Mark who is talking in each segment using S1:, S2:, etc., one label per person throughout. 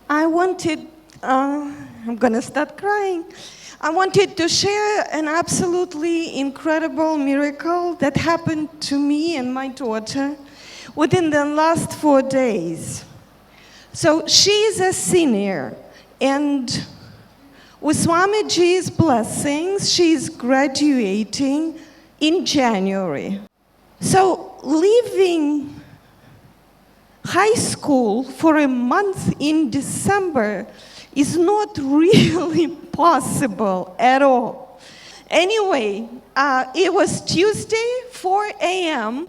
S1: I wanted, I'm gonna start crying. I wanted to share an absolutely incredible miracle that happened to me and my daughter within the last 4 days. So she's a senior, and with Swamiji's blessings, she's graduating in January. So leaving high school for a month in December is not really possible at all. Anyway, it was Tuesday, 4 a.m.,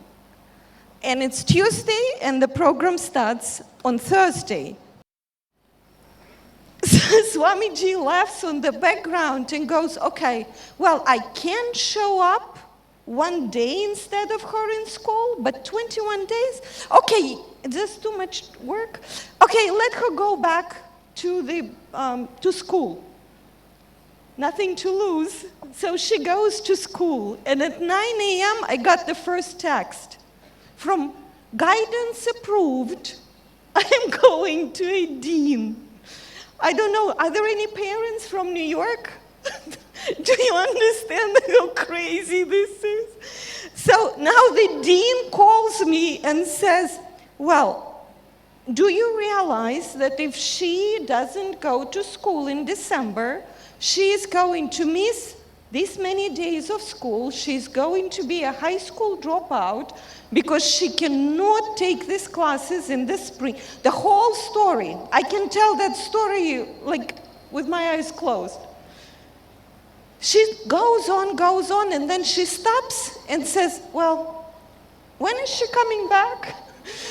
S1: and it's Tuesday, and the program starts on Thursday. Swamiji laughs on the background and goes, okay, well, I can show up 1 day instead of her in school, but 21 days? Okay, that's too much work. Okay, let her go back to school. Nothing to lose. So she goes to school, and at 9 a.m. I got the first text from guidance approved. I am going to a dean. I don't know, are there any parents from New York? Do you understand how crazy this is? So now the dean calls me and says, well, do you realize that if she doesn't go to school in December, she is going to miss this many days of school? She's going to be a high school dropout because she cannot take these classes in the spring. The whole story, I can tell that story like with my eyes closed. She goes on, and then she stops and says, well, when is she coming back?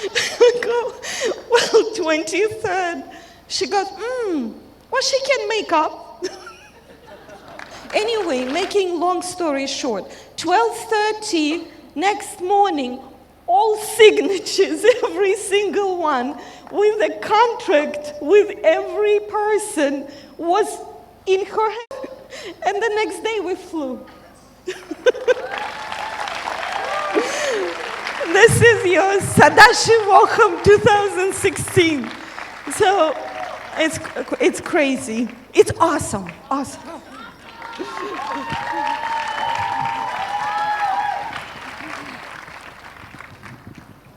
S1: I go, well, 23rd. She goes, well, she can make up. Anyway, making long story short, 12:30 next morning, all signatures, every single one, with a contract with every person was in her hand. And the next day we flew. This is your Sadashivoham 2016. So it's crazy. It's awesome.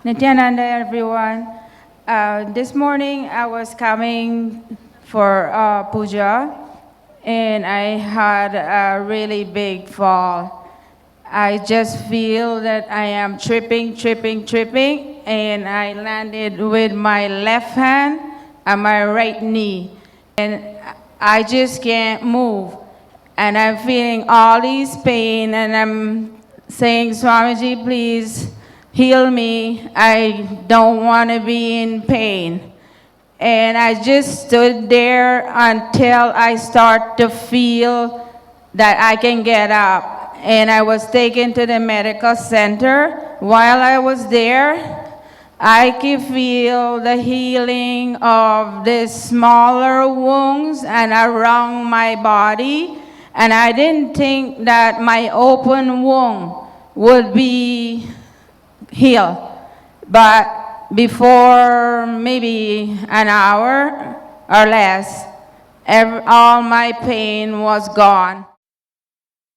S2: Nithyananda, everyone. This morning I was coming for puja, and I had a really big fall. I just feel that I am tripping, and I landed with my left hand and my right knee, and I just can't move. And I'm feeling all this pain, and I'm saying, Swamiji, please heal me. I don't want to be in pain. And I just stood there until I start to feel that I can get up. And I was taken to the medical center. While I was there, I could feel the healing of the smaller wounds and around my body. And I didn't think that my open wound would be healed. But before maybe an hour or less, all my pain was gone.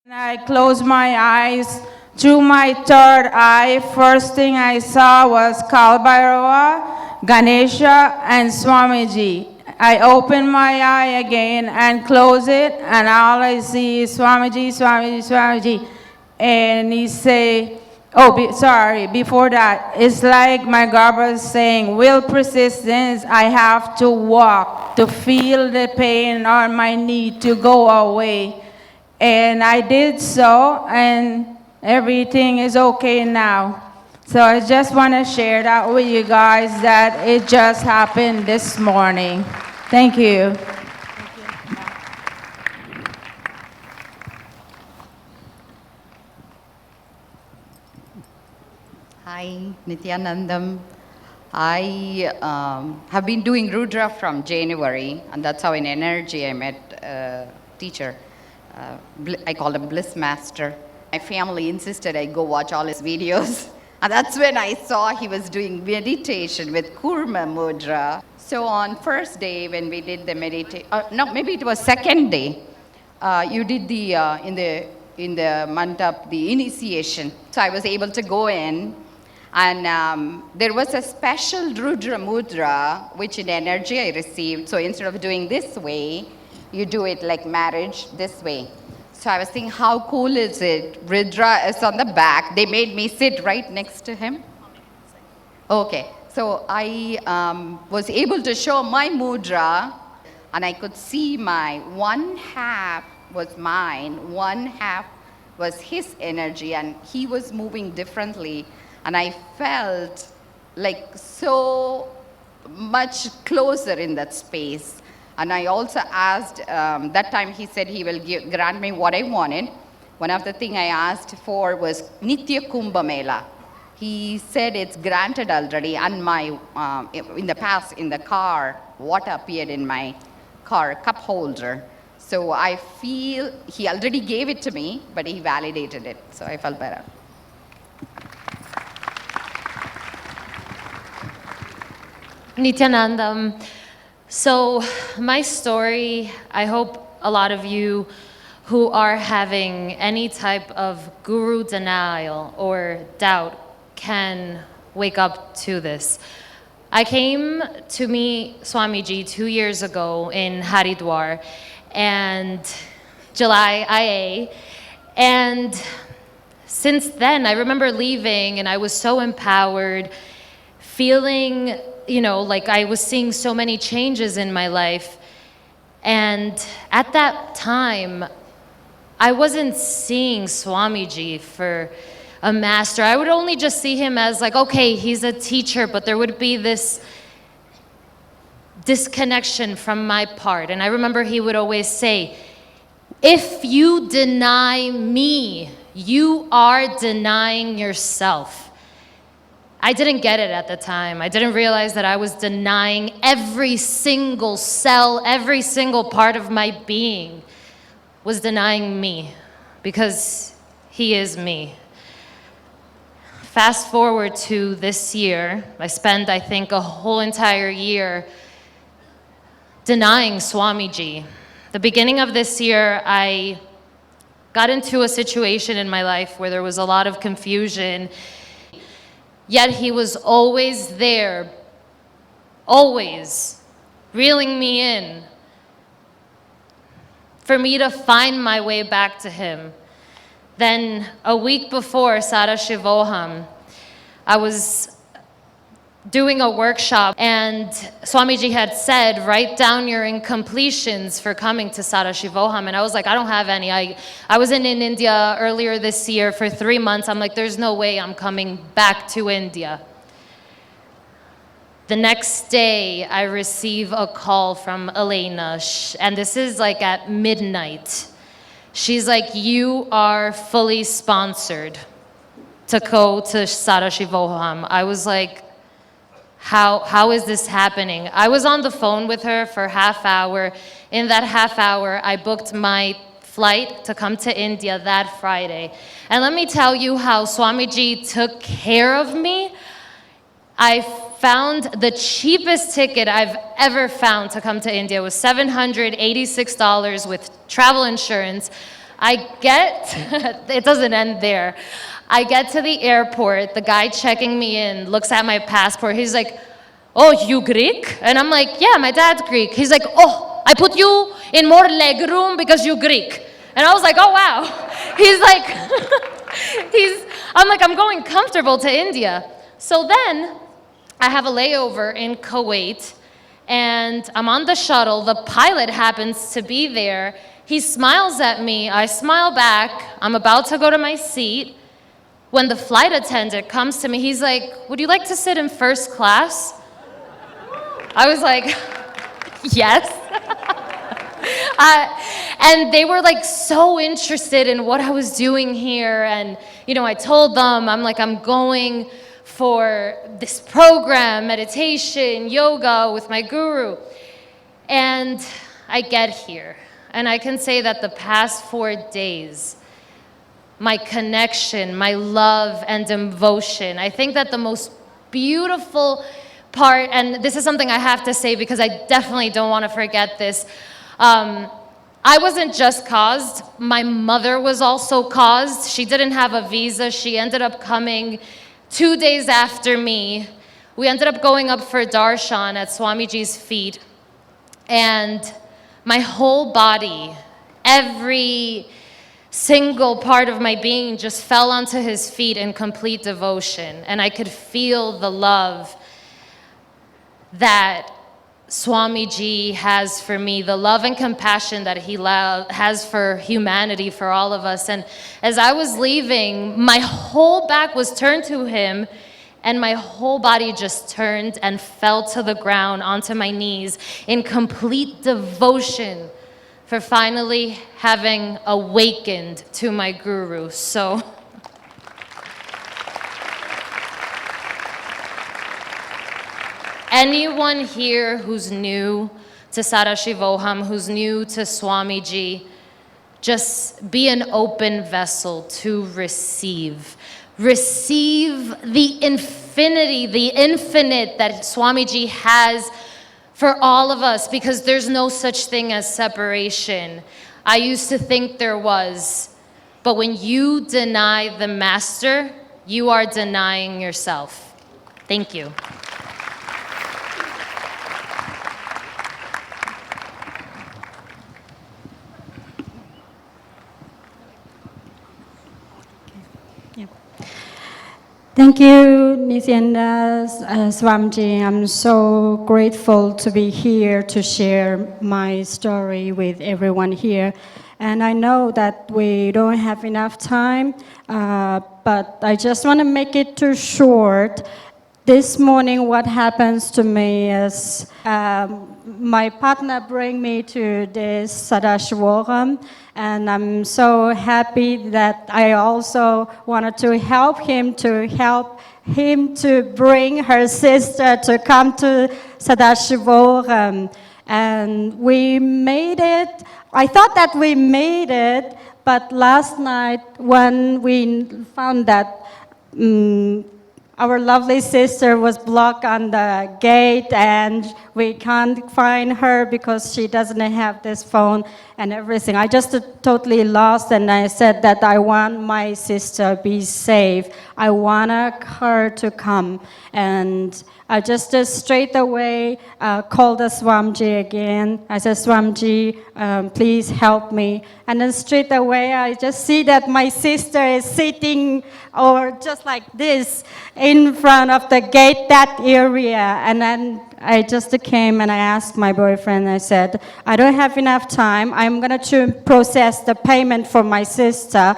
S2: I closed my eyes. Through my third eye, first thing I saw was Kalbhairava, Ganesha, and Swamiji. I opened my eye again and closed it, and all I see is Swamiji, Swamiji, Swamiji. And he say, before that, it's like my Garbha is saying, will persistence, I have to walk to feel the pain on my knee to go away. And I did so, and everything is okay now. So I just want to share that with you guys, that it just happened this morning. Thank you.
S3: Hi, Nithyanandam. I have been doing Rudra from January, and that's how in energy I met a teacher. I call him Bliss Master. My family insisted I go watch all his videos. And that's when I saw he was doing meditation with Kurma Mudra. So on first day when we did the meditation, no, maybe it was second day, you did the, in the mandap, the initiation. So I was able to go in, and there was a special Rudra Mudra, which in energy I received. So instead of doing this way, you do it like marriage this way. So I was thinking, how cool is it? Rudra is on the back. They made me sit right next to him. Okay, so I was able to show my mudra, and I could see my one half was mine, one half was his energy, and he was moving differently. And I felt like so much closer in that space. And I also asked, that time he said he will grant me what I wanted. One of the things I asked for was Nitya Kumbha Mela. He said it's granted already, and my, in the past, in the car, water appeared in my car cup holder. So I feel he already gave it to me, but he validated it, so I felt better.
S4: Nithyanandam. So my story, I hope a lot of you who are having any type of guru denial or doubt can wake up to this. I came to meet Swamiji 2 years ago in Haridwar and July IA, and since then I remember leaving and I was so empowered, feeling, you know, like I was seeing so many changes in my life. And at that time, I wasn't seeing Swamiji for a master. I would only just see him as like, okay, he's a teacher, but there would be this disconnection from my part. And I remember he would always say, if you deny me, you are denying yourself. I didn't get it at the time. I didn't realize that I was denying every single cell, every single part of my being was denying me, because he is me. Fast forward to this year, I spent, I think, a whole entire year denying Swamiji. The beginning of this year, I got into a situation in my life where there was a lot of confusion. Yet he was always there, always reeling me in for me to find my way back to him. Then a week before Sadashivoham, I was doing a workshop and Swamiji had said, write down your incompletions for coming to Sadashivoham. And I was like, I don't have any. I was in India earlier this year for 3 months. I'm like, there's no way I'm coming back to India. The next day, I receive a call from Elena, and this is like at midnight. She's like, you are fully sponsored to go to Sadashivoham. I was like, how is this happening? I was on the phone with her for half hour. In that half hour, I booked my flight to come to India that Friday. And let me tell you how Swamiji took care of me. I found the cheapest ticket I've ever found to come to India. It was $786 with travel insurance. It doesn't end there. I get to the airport, the guy checking me in looks at my passport. He's like, oh, you Greek? And I'm like, yeah, my dad's Greek. He's like, oh, I put you in more leg room because you're Greek. And I was like, oh, wow. He's like, I'm like, I'm going comfortable to India. So then I have a layover in Kuwait and I'm on the shuttle. The pilot happens to be there. He smiles at me. I smile back. I'm about to go to my seat. When the flight attendant comes to me, he's like, would you like to sit in first class? I was like, yes. And they were like so interested in what I was doing here. And, you know, I told them, I'm like, I'm going for this program, meditation, yoga with my guru. And I get here. And I can say that the past 4 days, my connection, my love and devotion. I think that the most beautiful part, and this is something I have to say because I definitely don't want to forget this. I wasn't just caused, my mother was also caused. She didn't have a visa. She ended up coming 2 days after me. We ended up going up for darshan at Swamiji's feet. And my whole body, every single part of my being just fell onto his feet in complete devotion. And I could feel the love that Swamiji has for me, the love and compassion that he has for humanity, for all of us. And as I was leaving, my whole back was turned to him, and my whole body just turned and fell to the ground onto my knees in complete devotion for finally having awakened to my guru. So anyone here who's new to Sadashivoham, who's new to Swamiji, just be an open vessel to receive. Receive the infinity, the infinite that Swamiji has for all of us, because there's no such thing as separation. I used to think there was, but when you deny the master, you are denying yourself. Thank you.
S5: Thank you, Nithyananda, Swamiji. I'm so grateful to be here to share my story with everyone here. And I know that we don't have enough time, but I just want to make it too short. This morning, what happens to me is my partner bring me to this Sadashivoham, and I'm so happy that I also wanted to help him to bring her sister to come to Sadashivoham. And we made it. I thought that we made it, but last night when we found that our lovely sister was blocked on the gate and we can't find her because she doesn't have this phone and everything. I just totally lost, and I said that I want my sister to be safe. I want her to come. And I just straight away called the Swamiji again. I said, Swamiji, please help me. And then straight away, I just see that my sister is sitting or just like this in front of the gate, that area. And then I just came and I asked my boyfriend, I said, I don't have enough time. I'm going to process the payment for my sister.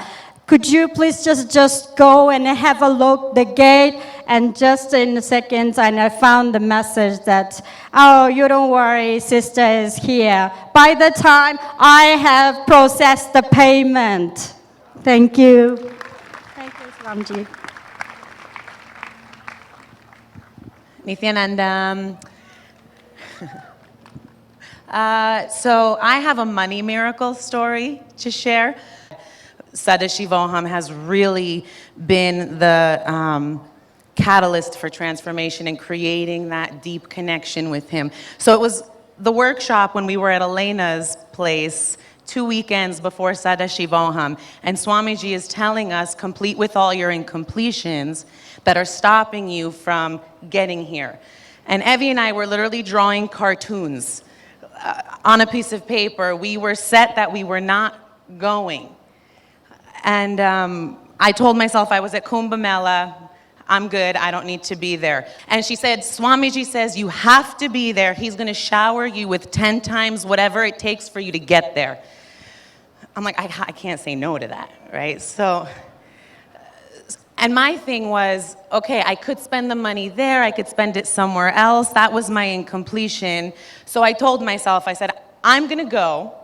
S5: Could you please just go and have a look the gate? And just in seconds, and I found the message that, oh, you don't worry, sister is here. By the time I have processed the payment. Thank you. Thank you, Swamiji.
S6: Nithyananda. So I have a money miracle story to share. Sadashivoham has really been the catalyst for transformation and creating that deep connection with him. So it was the workshop when we were at Elena's place 2 weekends before Sadashivoham, and Swamiji is telling us, complete with all your incompletions that are stopping you from getting here. And Evie and I were literally drawing cartoons on a piece of paper. We were set that we were not going. And I told myself I was at Kumbh Mela, I'm good, I don't need to be there. And she said, Swamiji says you have to be there. He's going to shower you with 10 times whatever it takes for you to get there. I'm like, I can't say no to that, right? So, and my thing was, okay, I could spend the money there, I could spend it somewhere else. That was my incompletion. So I told myself, I said, I'm going to go,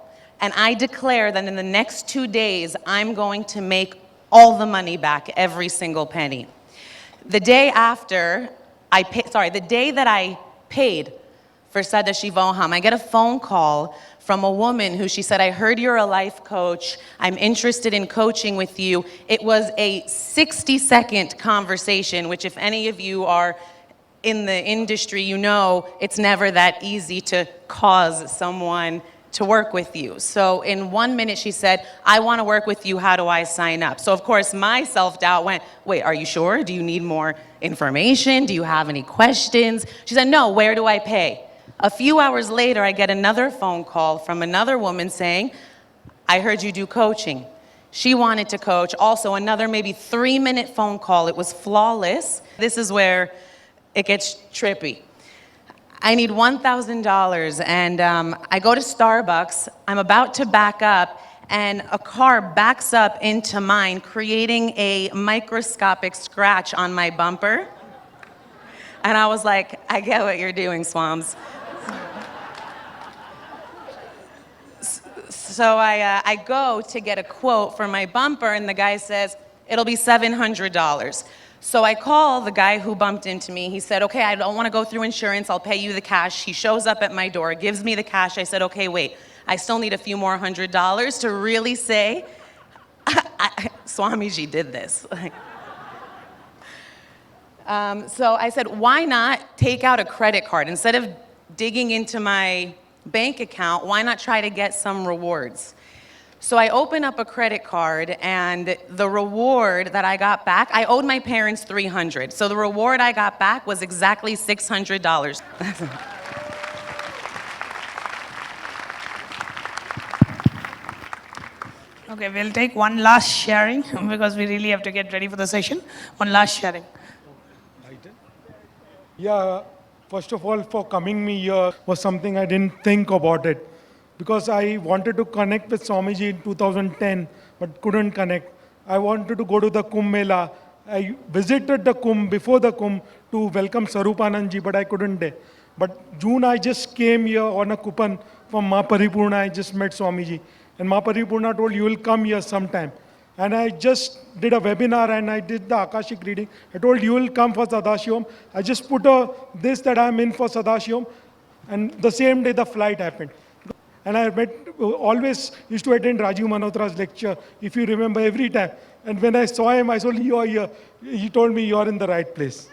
S6: and I declare that in the next 2 days, I'm going to make all the money back, every single penny. The day after, the day that I paid for Sadashivoham. I get a phone call from a woman who she said, I heard you're a life coach. I'm interested in coaching with you. It was a 60-second conversation, which if any of you are in the industry, you know it's never that easy to cause someone to work with you. So in 1 minute she said, I want to work with you, how do I sign up? So of course my self-doubt went, wait, are you sure? Do you need more information? Do you have any questions? She said, no, where do I pay? A few hours later, I get another phone call from another woman saying, I heard you do coaching. She wanted to coach. Also another maybe 3-minute phone call. It was flawless. This is where it gets trippy. I need $1,000 and I go to Starbucks. I'm about to back up and a car backs up into mine, creating a microscopic scratch on my bumper. And I was like, I get what you're doing, Swams. So I go to get a quote for my bumper, and the guy says, it'll be $700. So I call the guy who bumped into me. He said, okay, I don't want to go through insurance. I'll pay you the cash. He shows up at my door, gives me the cash. I said, okay, wait. I still need a few more $100 to really say, Swamiji did this. So I said, why not take out a credit card? Instead of digging into my bank account, why not try to get some rewards? So I open up a credit card, and the reward that I got back, I owed my parents $300. So the reward I got back was exactly $600.
S7: Okay, we'll take one last sharing because we really have to get ready for the session. One last sharing.
S8: Yeah, first of all, for coming me here was something I didn't think about it. Because I wanted to connect with Swamiji in 2010, but couldn't connect. I wanted to go to the Kumbh Mela. I visited the Kumbh before the Kumbh to welcome Sarupanandji, but I couldn't there. But June, I just came here on a coupon from Ma Paripurna. I just met Swamiji. And Ma Paripurna told, you will come here sometime. And I just did a webinar and I did the Akashic reading. I told, you will come for Sadashivoham. I just put this that I'm in for Sadashivoham. And the same day the flight happened. And I always used to attend Rajiv Malhotra's lecture, if you remember, every time. And when I saw him, I told, you are here. He told me, you are in the right place.